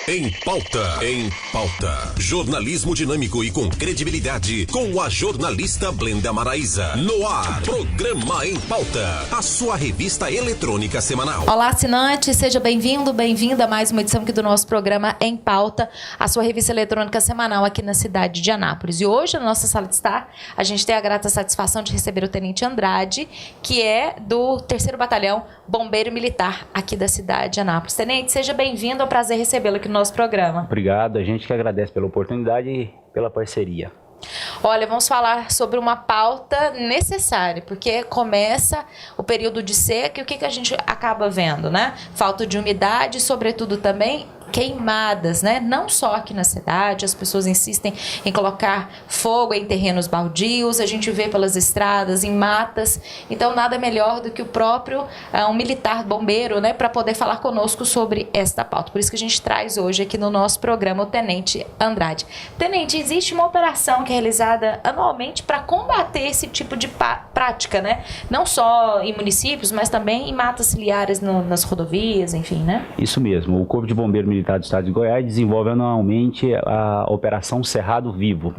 Em Pauta. Em Pauta. Jornalismo dinâmico e com credibilidade. Com a jornalista Blenda Maraíza. No ar. Programa Em Pauta. A sua revista eletrônica semanal. Olá, assinante. Seja bem-vindo, bem-vinda a mais uma edição aqui do nosso programa Em Pauta. A sua revista eletrônica semanal aqui na cidade de Anápolis. E hoje, na nossa sala de estar, a gente tem a grata satisfação de receber o Tenente Andrade, que é do 3º Batalhão Bombeiro Militar aqui da cidade de Anápolis. Tenente, seja bem-vindo. É um prazer recebê-lo aqui no nosso programa. Obrigado, a gente que agradece pela oportunidade e pela parceria. Olha, vamos falar sobre uma pauta necessária, porque começa o período de seca e o que a gente acaba vendo, né? Falta de umidade, sobretudo também queimadas, né? Não só aqui na cidade, as pessoas insistem em colocar fogo em terrenos baldios, a gente vê pelas estradas, em matas. Então, nada melhor do que o próprio um militar bombeiro, né, para poder falar conosco sobre esta pauta. Por isso que a gente traz hoje aqui no nosso programa o Tenente Andrade. Tenente, existe uma operação que é realizada anualmente para combater esse tipo de prática, né? Não só em municípios, mas também em matas ciliares nas rodovias, enfim, né? Isso mesmo. O Corpo de Bombeiro Militar do Estado de Goiás desenvolve anualmente a Operação Cerrado Vivo.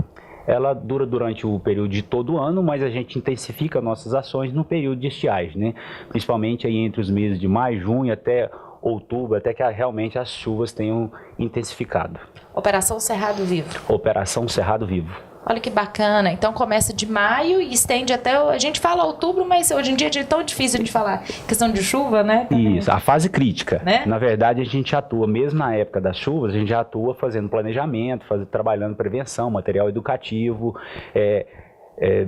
Ela dura durante o período de todo o ano, mas a gente intensifica nossas ações no período de estiagem, né? Principalmente aí entre os meses de maio, junho até outubro, até que realmente as chuvas tenham intensificado. Operação Cerrado Vivo. Operação Cerrado Vivo. Olha que bacana. Então começa de maio e estende até... A gente fala outubro, mas hoje em dia é tão difícil a gente falar questão de chuva, né? Isso, a fase crítica. Né? Na verdade, a gente atua, mesmo na época das chuvas, a gente já atua fazendo planejamento, trabalhando prevenção, material educativo,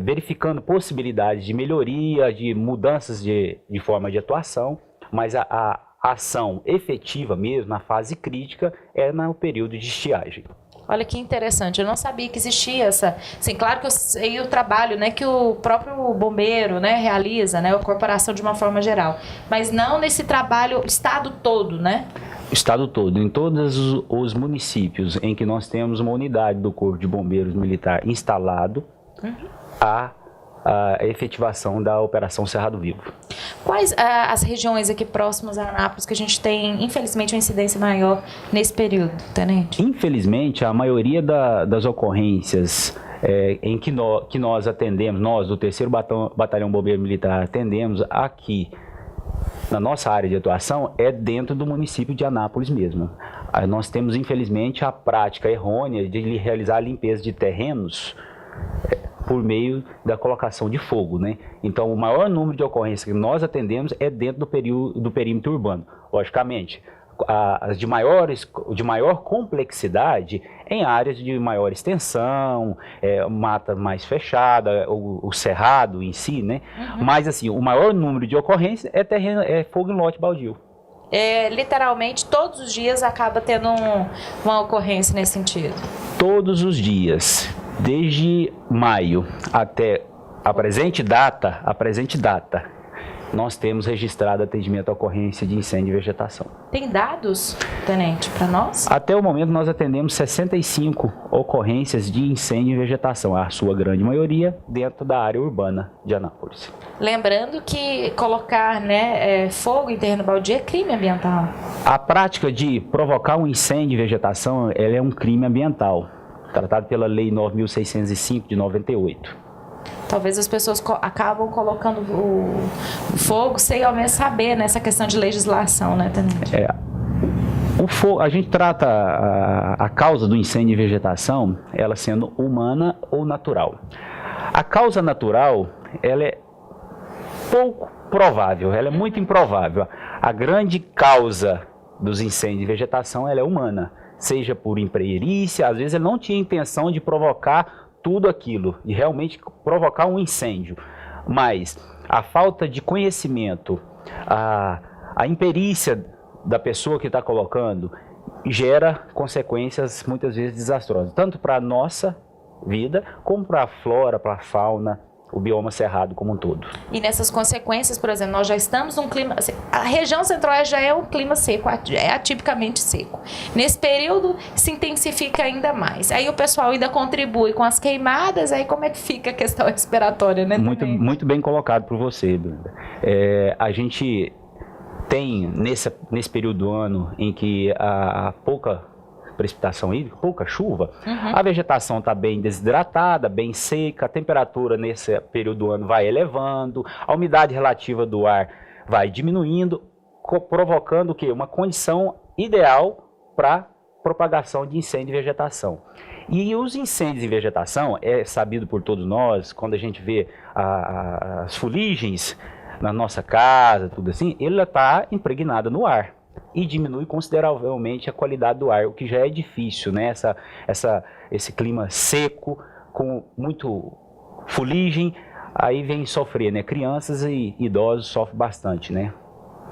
verificando possibilidades de melhoria, de mudanças de forma de atuação, mas a ação efetiva mesmo, na fase crítica, é no período de estiagem. Olha que interessante, eu não sabia que existia essa... Sim, claro que eu sei o trabalho, né, que o próprio bombeiro, né, realiza, né, a corporação de uma forma geral, mas não nesse trabalho, estado todo, né? Estado todo, em todos os municípios em que nós temos uma unidade do Corpo de Bombeiros Militar instalado, a efetivação da Operação Cerrado Vivo. Quais as regiões aqui próximas a Anápolis que a gente tem, infelizmente, uma incidência maior nesse período, Tenente? Infelizmente, a maioria das ocorrências em que nós atendemos, nós do 3º Batalhão Bombeiro Militar atendemos aqui na nossa área de atuação é dentro do município de Anápolis mesmo. Nós temos, infelizmente, a prática errônea de realizar a limpeza de terrenos por meio da colocação de fogo, né? Então, o maior número de ocorrências que nós atendemos é dentro do perímetro urbano. Logicamente, as de maior complexidade em áreas de maior extensão, mata mais fechada, o cerrado em si, né? Mas, assim, o maior número de ocorrências é fogo em lote baldio. Literalmente, todos os dias acaba tendo uma ocorrência nesse sentido? Todos os dias. Desde maio até a presente data, nós temos registrado atendimento à ocorrência de incêndio e vegetação. Tem dados, Tenente, para nós? Até o momento nós atendemos 65 ocorrências de incêndio e vegetação, a sua grande maioria dentro da área urbana de Anápolis. Lembrando que colocar, né, fogo em terreno baldio é crime ambiental. A prática de provocar um incêndio e vegetação, ela é um crime ambiental, tratado pela Lei 9.605 de 98. Talvez as pessoas acabam colocando o fogo sem ao menos saber nessa questão de legislação, né, Tenente? O fogo, a gente trata a causa do incêndio e vegetação, ela sendo humana ou natural. A causa natural, ela é pouco provável, ela é muito improvável. A grande causa dos incêndios e vegetação, ela é humana. Seja por imperícia, às vezes ele não tinha intenção de provocar tudo aquilo, de realmente provocar um incêndio, mas a falta de conhecimento, a imperícia da pessoa que está colocando, gera consequências muitas vezes desastrosas, tanto para a nossa vida, como para a flora, para a fauna, o bioma cerrado como um todo. E nessas consequências, por exemplo, nós já estamos num clima... A região centro-oeste já é um clima seco, é atipicamente seco. Nesse período se intensifica ainda mais. Aí o pessoal ainda contribui com as queimadas, aí como é que fica a questão respiratória, né? Muito bem colocado por você, Brenda. A gente tem, nesse período do ano em que há pouca precipitação hídrica, pouca chuva, a vegetação está bem desidratada, bem seca, a temperatura nesse período do ano vai elevando, a umidade relativa do ar vai diminuindo, provocando o quê? Uma condição ideal para propagação de incêndio de vegetação. E os incêndios em vegetação, é sabido por todos nós, quando a gente vê as fuligens na nossa casa, tudo assim, ele está impregnado no ar e diminui consideravelmente a qualidade do ar, o que já é difícil, né? Esse clima seco, com muito fuligem, aí vem sofrer, né? Crianças e idosos sofrem bastante, né?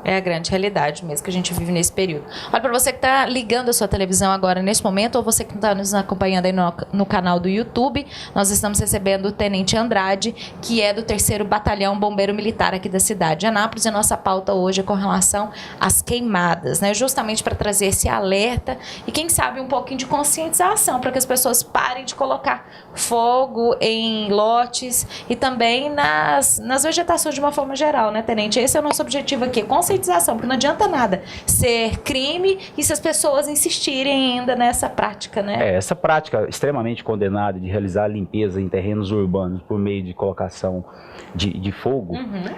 É a grande realidade mesmo que a gente vive nesse período. Olha, para você que está ligando a sua televisão agora nesse momento, ou você que está nos acompanhando aí no canal do YouTube, nós estamos recebendo o Tenente Andrade, que é do 3º Batalhão Bombeiro Militar aqui da cidade de Anápolis. E a nossa pauta hoje é com relação às queimadas, né? Justamente para trazer esse alerta e, quem sabe, um pouquinho de conscientização, para que as pessoas parem de colocar fogo em lotes e também nas vegetações de uma forma geral, né, Tenente? Esse é o nosso objetivo aqui, conscientização, porque não adianta nada ser crime e se as pessoas insistirem ainda nessa prática, né? Essa prática extremamente condenada de realizar limpeza em terrenos urbanos por meio de colocação de fogo,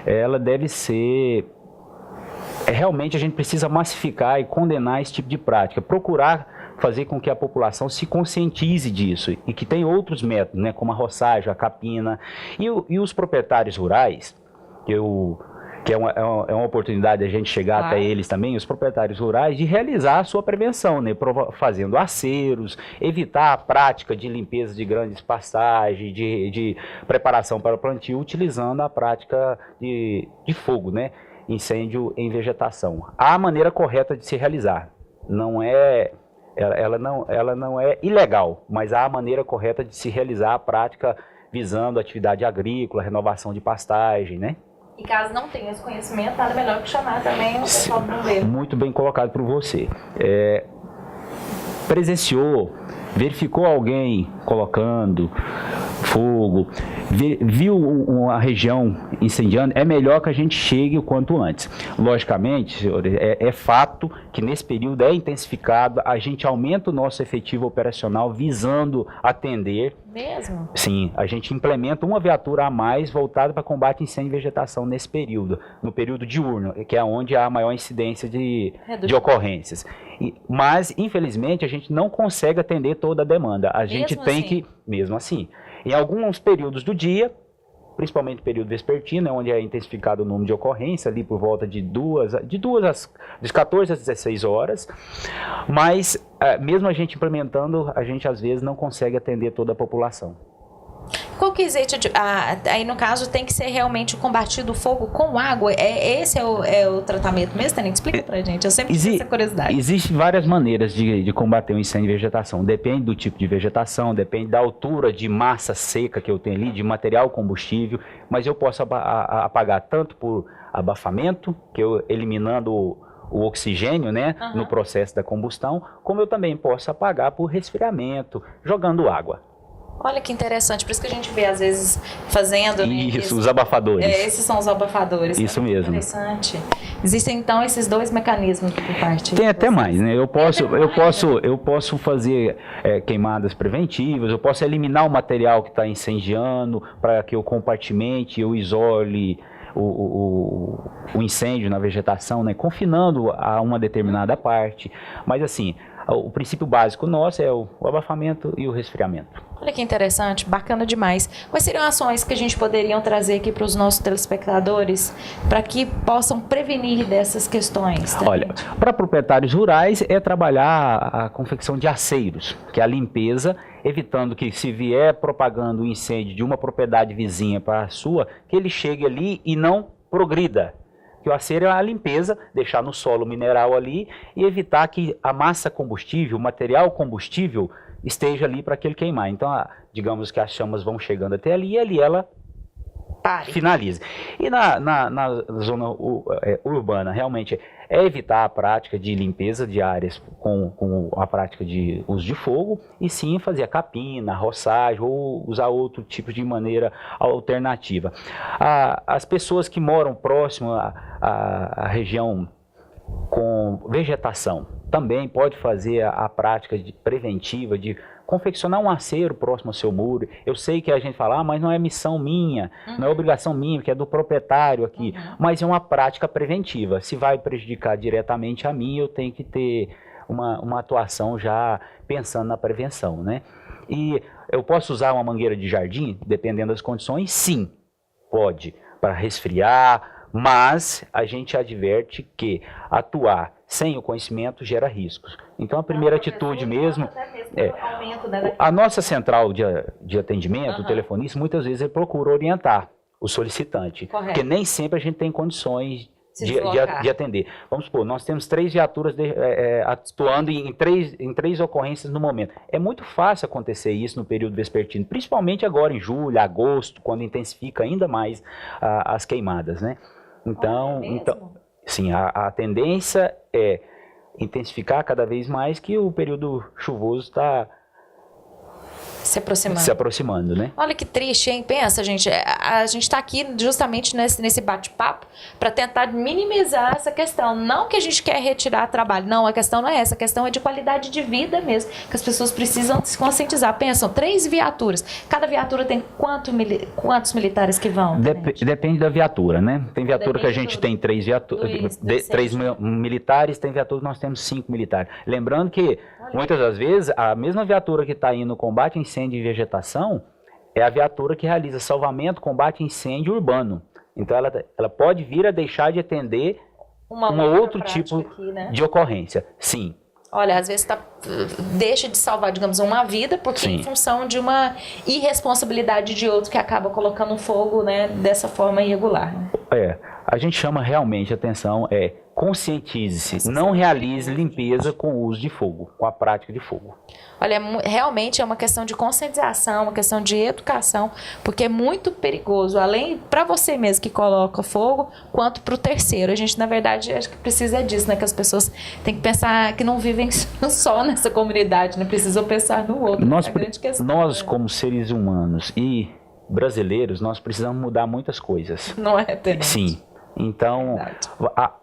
ela deve ser... Realmente a gente precisa massificar e condenar esse tipo de prática, procurar fazer com que a população se conscientize disso e que tem outros métodos, né, como a roçagem, a capina, e os proprietários rurais, que é uma oportunidade a gente chegar até eles também, os proprietários rurais, de realizar a sua prevenção, né? Fazendo aceros, evitar a prática de limpeza de grandes pastagens, de preparação para o plantio, utilizando a prática de fogo, né? Incêndio em vegetação. Há a maneira correta de se realizar, ela não é ilegal, mas há a maneira correta de se realizar a prática visando a atividade agrícola, renovação de pastagem, né? E caso não tenha esse conhecimento, nada melhor que chamar também o pessoal do bombeiro. Muito bem colocado por você. Presenciou, verificou alguém colocando fogo, viu uma região incendiando, é melhor que a gente chegue o quanto antes. Logicamente, senhores, é fato que nesse período é intensificado, a gente aumenta o nosso efetivo operacional visando atender. Mesmo? Sim, a gente implementa uma viatura a mais voltada para combate a incêndio e vegetação nesse período, no período diurno, que é onde há a maior incidência de ocorrências. Mas, infelizmente, a gente não consegue atender toda a demanda. A gente tem que, mesmo assim, em alguns períodos do dia, principalmente o período vespertino, onde é intensificado o número de ocorrência, ali por volta de 14 às 16 horas, mas mesmo a gente implementando, a gente às vezes não consegue atender toda a população. Qual que aí no caso tem que ser realmente combatido o fogo com água? Esse é o tratamento mesmo, Tenente? Explica pra gente, eu sempre tive essa curiosidade. Existem várias maneiras de combater o incêndio de vegetação, depende do tipo de vegetação, depende da altura de massa seca que eu tenho ali, de material combustível, mas eu posso apagar tanto por abafamento, que eu eliminando o oxigênio, né, no processo da combustão, como eu também posso apagar por resfriamento, jogando água. Olha que interessante, por isso que a gente vê às vezes fazendo... Isso, os abafadores. Esses são os abafadores. Isso mesmo. Interessante. Existem então esses dois mecanismos por parte. Tem até mais, né? Eu posso fazer queimadas preventivas, eu posso eliminar o material que está incendiando para que eu compartimente, eu isole o incêndio na vegetação, né? Confinando a uma determinada parte. Mas assim, o princípio básico nosso é o abafamento e o resfriamento. Olha que interessante, bacana demais. Quais seriam ações que a gente poderia trazer aqui para os nossos telespectadores para que possam prevenir dessas questões? Também? Olha, para proprietários rurais é trabalhar a confecção de aceiros, que é a limpeza, evitando que se vier propagando o incêndio de uma propriedade vizinha para a sua, que ele chegue ali e não progrida. Que o aceiro é a limpeza, deixar no solo mineral ali e evitar que a massa combustível, o material combustível, esteja ali para aquele queimar. Então, digamos que as chamas vão chegando até ali e ali ela finaliza. E na zona urbana, realmente, é evitar a prática de limpeza de áreas com a prática de uso de fogo e sim fazer a capina, a roçagem ou usar outro tipo de maneira alternativa. As pessoas que moram próximo à região com vegetação, também pode fazer a prática preventiva de confeccionar um acero próximo ao seu muro. Eu sei que a gente fala, mas não é missão minha, não é obrigação minha, que é do proprietário aqui, mas é uma prática preventiva. Se vai prejudicar diretamente a mim, eu tenho que ter uma atuação já pensando na prevenção, né? E eu posso usar uma mangueira de jardim, dependendo das condições? Sim, pode, para resfriar, mas a gente adverte que atuar sem o conhecimento gera riscos. Então, a primeira atitude mesmo é... A nossa central de atendimento, o telefonista, muitas vezes ele procura orientar o solicitante, porque nem sempre a gente tem condições de atender. Vamos supor, nós temos 3 viaturas atuando em três ocorrências no momento. É muito fácil acontecer isso no período vespertino, principalmente agora em julho, agosto, quando intensifica ainda mais as queimadas, né? Então, sim, a tendência é intensificar cada vez mais, que o período chuvoso está se aproximando, né? Olha que triste, hein? Pensa, gente, a gente está aqui justamente nesse bate-papo para tentar minimizar essa questão. Não que a gente quer retirar trabalho, não, a questão não é essa, a questão é de qualidade de vida mesmo, que as pessoas precisam se conscientizar. Pensam, 3 viaturas, cada viatura tem quantos militares que vão? Depende da viatura, né? Tem viatura que a gente tem 3 militares, tem viatura que nós temos 5 militares. Lembrando que muitas das vezes a mesma viatura que está indo no combate a incêndio e vegetação é a viatura que realiza salvamento, combate a incêndio urbano. Então ela pode vir a deixar de atender um outro tipo aqui, né? De ocorrência. Sim. Olha, às vezes deixa de salvar, digamos, uma vida, porque em função de uma irresponsabilidade de outro que acaba colocando fogo, né, dessa forma irregular. Né? A gente chama realmente atenção, conscientize-se, não realize limpeza com o uso de fogo, com a prática de fogo. Olha, realmente é uma questão de conscientização, uma questão de educação, porque é muito perigoso, além para você mesmo que coloca fogo, quanto para o terceiro. A gente, na verdade, acho que precisa disso, né? Que as pessoas têm que pensar que não vivem só nessa comunidade, né? Precisam pensar no outro. Nós como seres humanos e brasileiros, nós precisamos mudar muitas coisas. Não é, Tenente? Sim. Então,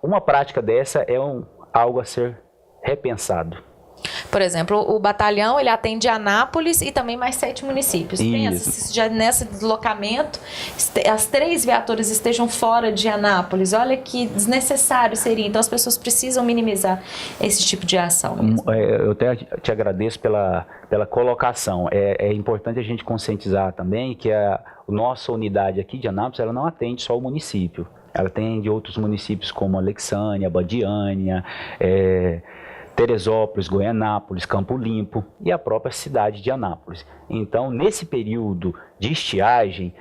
uma prática dessa é algo a ser repensado. Por exemplo, o batalhão, ele atende Anápolis e também mais 7 municípios. Pensa, se já nesse deslocamento, as 3 viaturas estejam fora de Anápolis, olha que desnecessário seria. Então, as pessoas precisam minimizar esse tipo de ação mesmo. Eu até te agradeço pela colocação. É importante a gente conscientizar também que a nossa unidade aqui de Anápolis, ela não atende só o município. Ela atende outros municípios como Alexânia, Badiânia, Teresópolis, Goianápolis, Campo Limpo e a própria cidade de Anápolis. Então, nesse período de estiagem,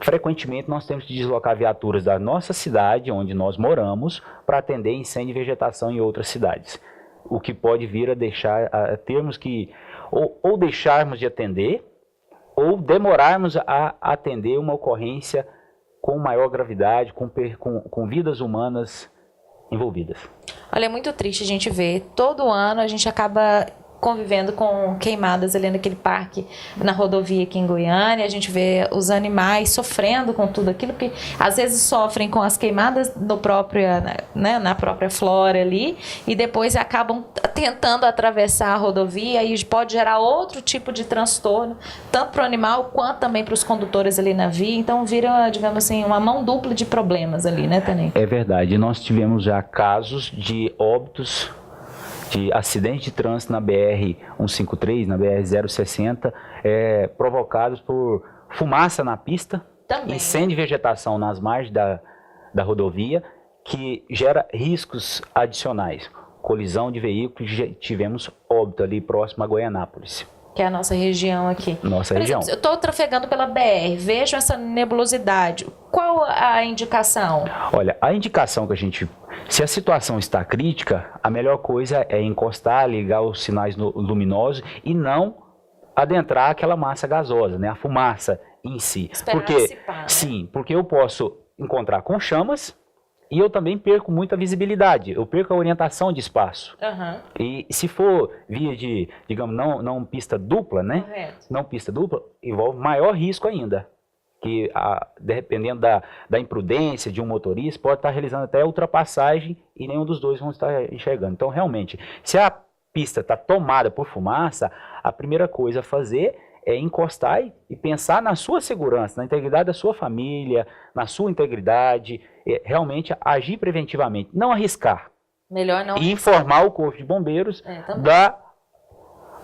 frequentemente nós temos que deslocar viaturas da nossa cidade, onde nós moramos, para atender incêndio e vegetação em outras cidades. O que pode vir a termos que ou deixarmos de atender, ou demorarmos a atender uma ocorrência com maior gravidade, com vidas humanas envolvidas. Olha, é muito triste a gente ver. Todo ano a gente acaba convivendo com queimadas ali naquele parque, na rodovia aqui em Goiânia. A gente vê os animais sofrendo com tudo aquilo, porque às vezes sofrem com as queimadas na própria flora ali, e depois acabam tentando atravessar a rodovia e pode gerar outro tipo de transtorno, tanto para o animal quanto também para os condutores ali na via. Então vira, digamos assim, uma mão dupla de problemas ali, né, Tenente? É verdade. Nós tivemos já casos de óbitos de acidente de trânsito na BR-153, na BR-060, provocados por fumaça na pista, também, incêndio e vegetação nas margens da rodovia, que gera riscos adicionais. Colisão de veículos, tivemos óbito ali próximo a Goianápolis. Que é a nossa região aqui. Nossa região. Exemplo, eu estou trafegando pela BR, vejo essa nebulosidade. Qual a indicação? Olha, a indicação que a gente... Se a situação está crítica, a melhor coisa é encostar, ligar os sinais luminosos e não adentrar aquela massa gasosa, né? A fumaça em si. Esperar dissipar, né? Sim, porque eu posso encontrar com chamas e eu também perco muita visibilidade, eu perco a orientação de espaço. E se for via de, digamos, não pista dupla, né? Correto. Não pista dupla, envolve maior risco ainda. que dependendo da imprudência de um motorista, pode estar realizando até ultrapassagem e nenhum dos dois vão estar enxergando. Então, realmente, se a pista está tomada por fumaça, a primeira coisa a fazer é encostar e pensar na sua segurança, na integridade da sua família, na sua integridade, realmente agir preventivamente, não arriscar. Melhor não. E informar o Corpo de Bombeiros da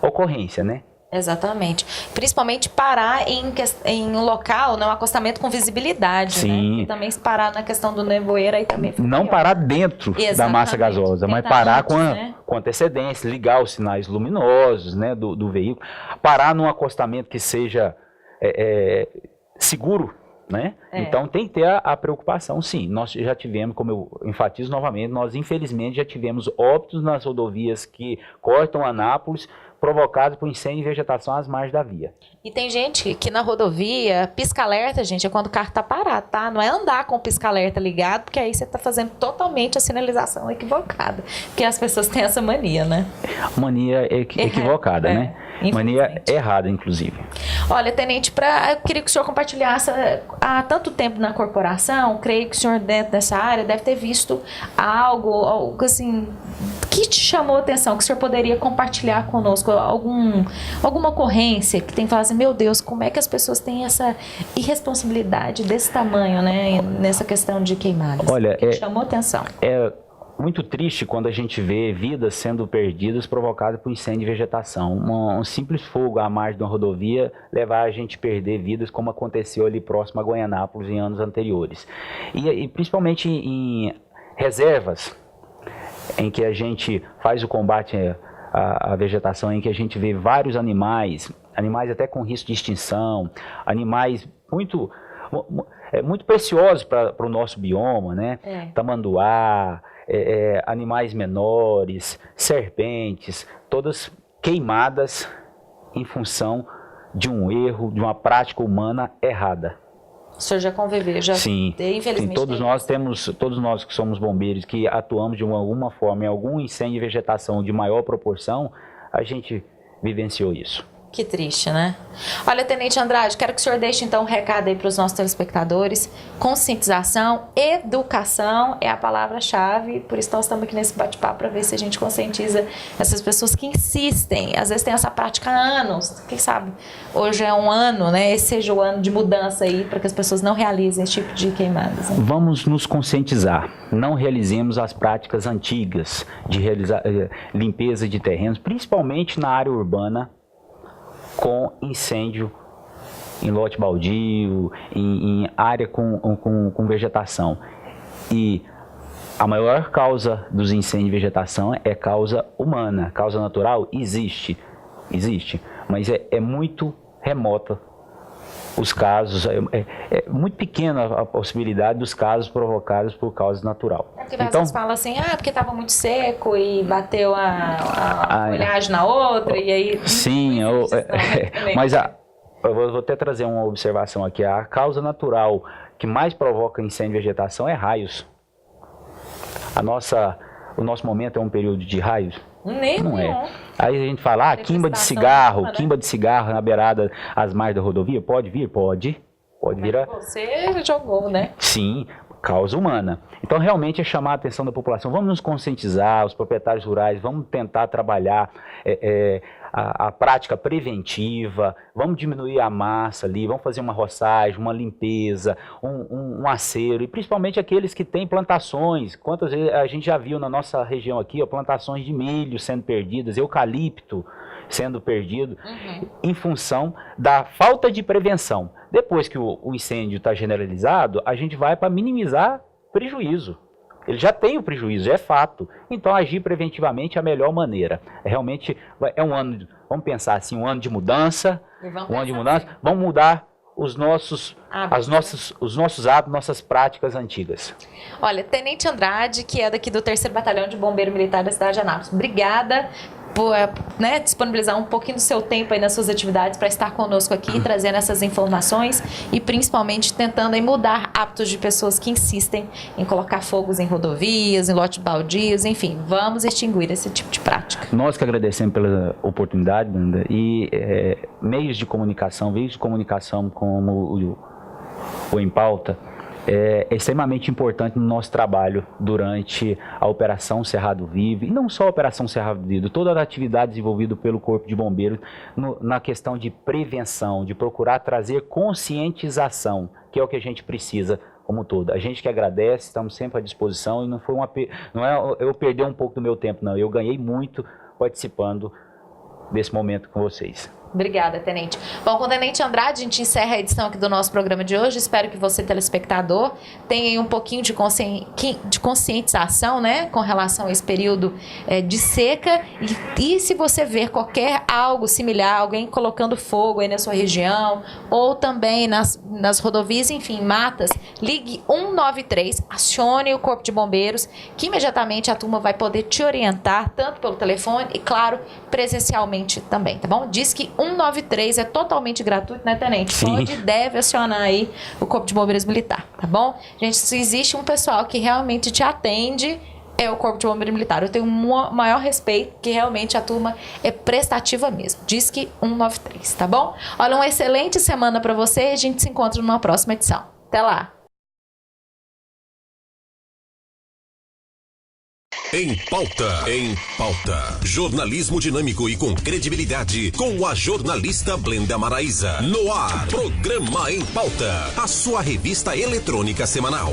ocorrência, né? Exatamente. Principalmente parar em um local, um acostamento com visibilidade. Sim. Né? E também se parar na questão do nevoeiro aí também fica não pior. Parar dentro da massa gasosa, mas parar antes, com antecedência, ligar os sinais luminosos, né, do veículo, parar num acostamento que seja seguro, né? Então tem que ter a preocupação, sim. Nós já tivemos, como eu enfatizo novamente, nós infelizmente já tivemos óbitos nas rodovias que cortam Anápolis, provocados por incêndio e vegetação às margens da via. E tem gente que na rodovia, pisca-alerta, gente, é quando o carro tá parado, tá? Não é andar com o pisca-alerta ligado, porque aí você tá fazendo totalmente a sinalização equivocada. Porque as pessoas têm essa mania, né? Mania equivocada, né? Mania errada, inclusive. Olha, Tenente, eu queria que o senhor compartilhasse, há tanto tempo na corporação, creio que o senhor dentro dessa área deve ter visto algo assim, que te chamou a atenção, que o senhor poderia compartilhar conosco, alguma ocorrência que tem que falar assim, meu Deus, como é que as pessoas têm essa irresponsabilidade desse tamanho, né, nessa questão de queimadas? Olha, que te chamou a atenção? É muito triste quando a gente vê vidas sendo perdidas provocadas por incêndio de vegetação. Um simples fogo à margem de uma rodovia levar a gente a perder vidas, como aconteceu ali próximo a Goianápolis em anos anteriores. E principalmente em reservas, em que a gente faz o combate à vegetação, em que a gente vê vários animais até com risco de extinção, animais muito preciosos para o nosso bioma, né? Tamanduá, animais menores, serpentes, todas queimadas em função de um erro, de uma prática humana errada. O senhor já conviveu, Sim, infelizmente. Sim, todos nós que somos bombeiros, que atuamos de alguma forma em algum incêndio de vegetação de maior proporção, a gente vivenciou isso. Que triste, né? Olha, Tenente Andrade, quero que o senhor deixe então um recado aí para os nossos telespectadores. Conscientização, educação é a palavra-chave, por isso nós estamos aqui nesse bate-papo para ver se a gente conscientiza essas pessoas que insistem, às vezes tem essa prática há anos, quem sabe hoje é um ano, né? Esse seja o ano de mudança aí para que as pessoas não realizem esse tipo de queimadas. Né? Vamos nos conscientizar, não realizemos as práticas antigas de realizar limpeza de terrenos, principalmente na área urbana, com incêndio em lote baldio, em área com vegetação. E a maior causa dos incêndios de vegetação é causa humana. Causa natural existe, mas é muito remota os casos, é muito pequena a possibilidade dos casos provocados por causa natural. Porque às vezes fala assim, porque estava muito seco e bateu a folhagem na outra, e aí... Sim, mas eu vou até trazer uma observação aqui. A causa natural que mais provoca incêndio de vegetação é raios. O nosso momento é um período de raios? Não é. Aí a gente fala, quimba de cigarro na beirada às margens da rodovia, pode vir? Pode vir. Você jogou, né? Sim, causa humana. Então realmente é chamar a atenção da população, vamos nos conscientizar, os proprietários rurais, vamos tentar trabalhar a prática preventiva, vamos diminuir a massa ali, vamos fazer uma roçagem, uma limpeza, um acero, e principalmente aqueles que têm plantações. Quantas vezes a gente já viu na nossa região aqui, plantações de milho sendo perdidas, eucalipto sendo perdido, em função da falta de prevenção. Depois que o incêndio está generalizado, a gente vai para minimizar prejuízo. Ele já tem o prejuízo, é fato. Então, agir preventivamente é a melhor maneira. Realmente é um ano, vamos pensar assim, um ano de mudança. Vamos mudar os nossos hábitos, nossas práticas antigas. Olha, Tenente Andrade, que é daqui do 3º Batalhão de Bombeiro Militar da cidade de Anápolis, obrigada por disponibilizar um pouquinho do seu tempo aí nas suas atividades para estar conosco aqui, trazendo essas informações e principalmente tentando aí mudar hábitos de pessoas que insistem em colocar fogos em rodovias, em lotes baldios, enfim, vamos extinguir esse tipo de prática. Nós que agradecemos pela oportunidade, Brenda, e veículos de comunicação como o Em Pauta é extremamente importante no nosso trabalho durante a Operação Cerrado Vivo, e não só a Operação Cerrado Vivo, toda a atividade desenvolvida pelo Corpo de Bombeiros na questão de prevenção, de procurar trazer conscientização, que é o que a gente precisa como um todo. A gente que agradece, estamos sempre à disposição, e não é eu perder um pouco do meu tempo, não, eu ganhei muito participando desse momento com vocês. Obrigada, Tenente. Bom, com o Tenente Andrade, a gente encerra a edição aqui do nosso programa de hoje. Espero que você, telespectador, tenha aí um pouquinho de conscientização, né, com relação a esse período de seca. E se você ver qualquer algo similar, alguém colocando fogo aí na sua região, ou também nas rodovias, enfim, matas, ligue 193, acione o Corpo de Bombeiros, que imediatamente a turma vai poder te orientar, tanto pelo telefone e, claro, presencialmente também, tá bom? Diz que 193 é totalmente gratuito, né, Tenente? Sim. Pode e deve acionar aí o Corpo de Bombeiros Militar, tá bom? Gente, se existe um pessoal que realmente te atende, é o Corpo de Bombeiros Militar. Eu tenho um maior respeito, que realmente a turma é prestativa mesmo. Diz que 193, tá bom? Olha, uma excelente semana para você e a gente se encontra numa próxima edição. Até lá! Em Pauta. Em Pauta. Jornalismo dinâmico e com credibilidade. Com a jornalista Blenda Maraíza. No ar. Programa Em Pauta. A sua revista eletrônica semanal.